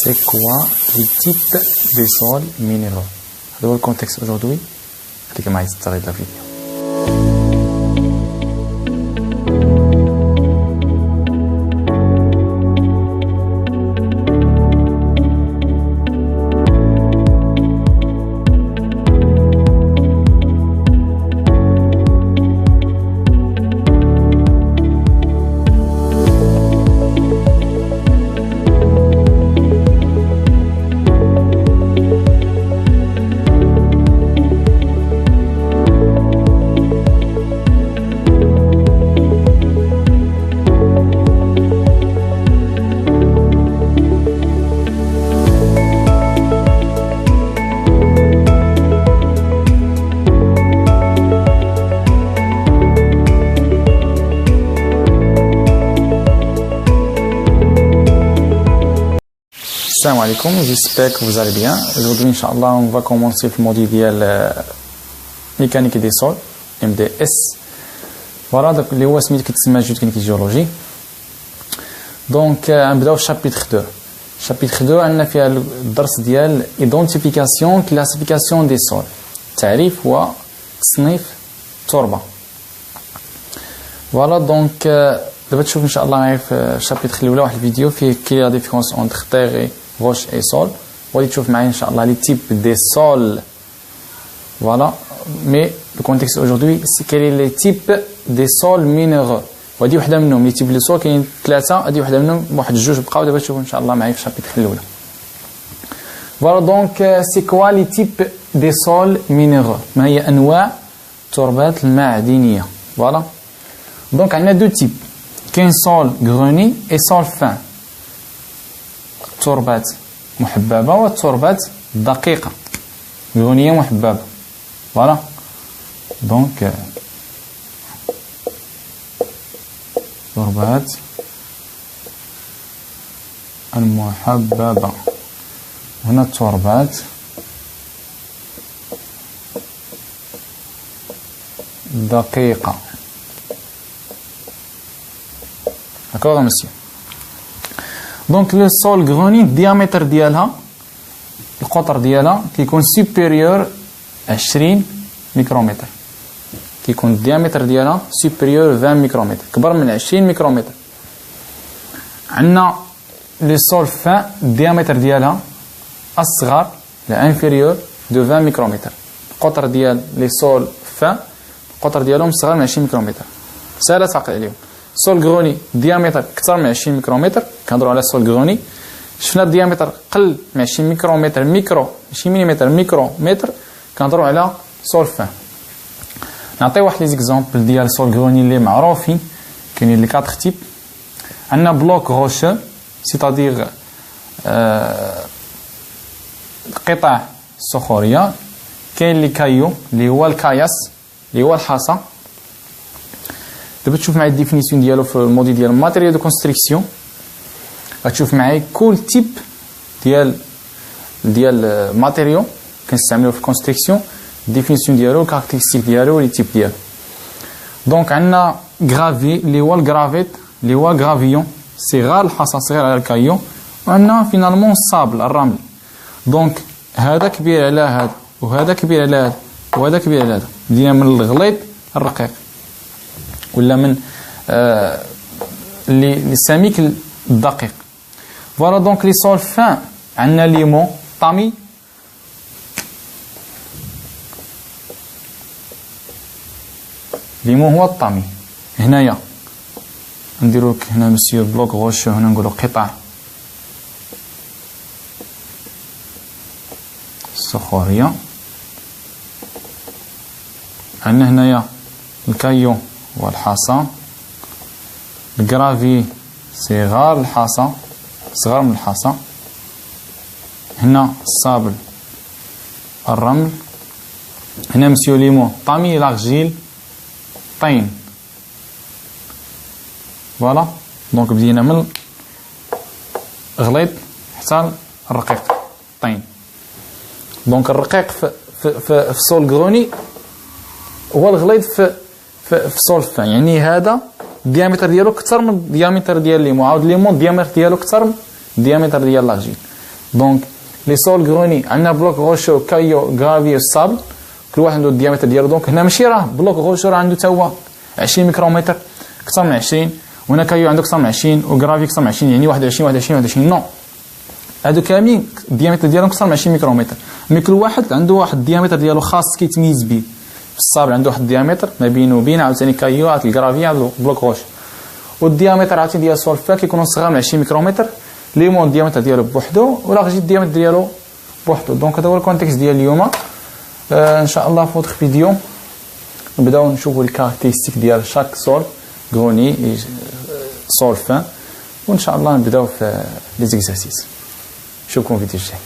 C'est quoi les types des sols minéraux? Dans le contexte aujourd'hui, c'est comme ça de la vidéo. Salam alaikum, j'espère que vous allez bien. Aujourd'hui, Inch'Allah, on va commencer le module de mécanique des sols, MDS. Voilà, donc les OSMI qui sont mécanique géologie. Donc, on va au chapitre 2. Chapitre 2, on a fait le dars ديال identification, classification des sols. تعريف وتصنيف التربة. Voilà, donc, دابا تشوف Inch'Allah معايا في الشابيتر الأولى واحد الفيديو فيه كي لا ديفيرونس entre terre et roche et sol. وغادي تشوف معايا ان شاء الله les types des sols. Voilà, mais le contexte aujourd'hui c'est quel est les types des sols minéraux. وهادي وحده منهم les types des sols كاين ثلاثه، هادي وحده منهم واحد جوج بقاو دابا تشوفوا ان شاء الله معايا في الشابيتر الاولى. Voilà, donc c'est quoi les types des sols minéraux؟ ما هي انواع التربات المعدنيه. Voilà, donc عندنا deux types، كاين sol grenier et sol fin. التربات محببة والتربات دقيقة، غنية محببة. فوالا دونك التربات المحببة، هنا التربات دقيقة. d'accord monsieur. Donc le sol grenier, diamètre ديالها القطر ديالها كيكون supérieur 20 ميكرومتر، كيكون الديامتر ديالها supérieur 20 ميكرومتر، كبر من 20 ميكرومتر. عندنا لي سول فان الديامتر ديالها اصغر inférieur de 20 ميكرومتر. القطر ديال لي سول فان القطر ديالهم صغر من 20 ميكرومتر، سهله تعقل عليهم. سول غروني ديامتر اكثر من 20 ميكرومتر، كنهضروا على سول غروني. شفنا الديامتر قل من 20 ميكرومتر، ميكرو 20 ملم ميكرومتر، كنهضروا على سول فان. نعطي واحد لي زيكزامبل ديال سول غروني اللي معروفين. كاينين لي 4 تيب. عندنا بلوك روشو سيتادير قطع صخوريه. كاين لي كايو اللي هو الكاياس اللي هو الحصى. دابا تشوف معايا الديفينيسيون ديالو في الموديل ديال ماتيريال دو كونستركسيون. غتشوف معايا كل تيب ديال ماتيريال كنستعملوه في الكونستركسيون، الديفينيسيون ديالو، الكاركتيرستيك ديالو، لي تيب ديالو. دونك عندنا غرافي اللي هو الغرافيت اللي هو غرافيون صغار الحصى صغير على الكايو، وعندنا فينالمون الصابل الرمل. دونك هذا كبير على هذا وهذا كبير على هذا وهذا كبير على هذا، بدينا من الغليظ الرقيق ولا من لي سميك الدقيق. فوالا دونك لي سول فان عندنا ليمون طامي، ليمون هو الطامي. هنايا نديرو هنا مسيو بلوك غوش، هنا نقولو قطع صخورية. عندنا هنايا الكايو والحصى، الكرافي صغار الحصى صغار من الحصى، هنا الصابل الرمل، هنا مسيو ليمون طامي لاغجيل طين. فوالا دونك بدينا من غليظ حتى الرقيق طين. دونك الرقيق في سول غروني هو الغليظ في سول فان، يعني هذا الديامتر ديالو اكثر من الديامتر ديال ليمون، عاود ليمون الديامتر ديالو اكثر من الديامتر ديال لاجين. دونك لي سول غروني عندنا بلوك غوشو كايو غرافي والصابل كل واحد عنده الديامتر ديالو. دونك هنا ماشي راه بلوك غوشو راه عنده تا هو 20 ميكرومتر اكثر من 20 وهنا كايو عنده اكثر من 20 وغرافي اكثر من 20 يعني 21 نو هادو كاملين الديامتر ديالهم اكثر من 20 ميكرومتر. مي كل واحد عنده واحد الديامتر ديالو خاص كيتميز به. في الصابل عنده واحد الديامتر ما بينه وبين عاوتاني كايو عاد الغرافي عاد بلوك غوش والديامتر عاوتاني ديال السولفا كيكونوا صغار من 20 ميكرومتر ليمون الديامتر ديالو بوحدو ولا غيجي الديامتر ديالو بوحدو. دونك هذا هو الكونتكست ديال اليوم. ان شاء الله في اوتر فيديو نبداو نشوفوا الكاركتيرستيك ديال شاك سول غروني سول فان وان شاء الله نبداو في لي زيكزارسيس. نشوفكم في الفيديو الجاي.